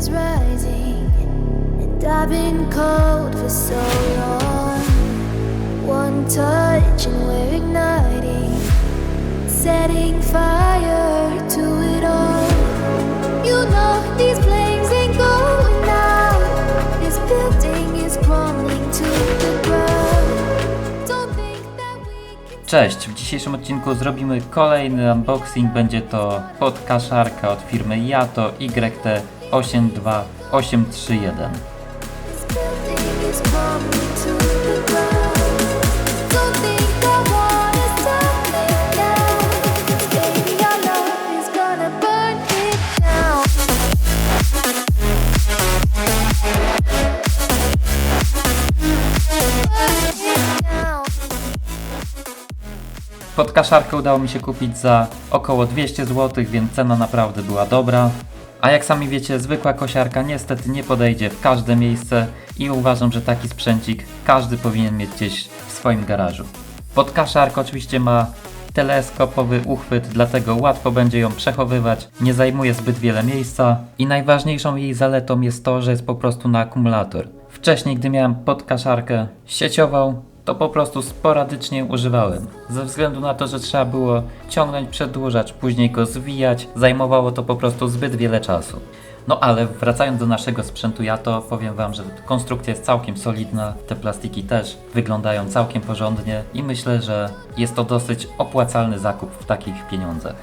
is rising, and I've been cold for so long. One touch and we're igniting, setting fire to it all. You know these flames ain't going out. This building is crumbling to the ground. Don't think that we can... Cześć, w dzisiejszym odcinku zrobimy kolejny unboxing. Będzie to Podkaszarka od firmy Yato YT82831. This building is crumbling to the ground. Don't think I wanna stop it now. 'Cause baby, our love is gonna burn it down. Burn it down. Podkaszarkę udało mi się kupić za około 200 zł, więc cena naprawdę była dobra. A jak sami wiecie, zwykła kosiarka niestety nie podejdzie w każde miejsce i uważam, że taki sprzęcik każdy powinien mieć gdzieś w swoim garażu. Podkaszarka oczywiście ma teleskopowy uchwyt, dlatego łatwo będzie ją przechowywać, nie zajmuje zbyt wiele miejsca i najważniejszą jej zaletą jest to, że jest po prostu na akumulator. Wcześniej, gdy miałem podkaszarkę sieciową, to po prostu sporadycznie używałem. Ze względu na to, że trzeba było ciągnąć przedłużacz, później go zwijać, zajmowało to po prostu zbyt wiele czasu. No ale wracając do naszego sprzętu Yato, powiem wam, że konstrukcja jest całkiem solidna, te plastiki też wyglądają całkiem porządnie i myślę, że jest to dosyć opłacalny zakup w takich pieniądzach.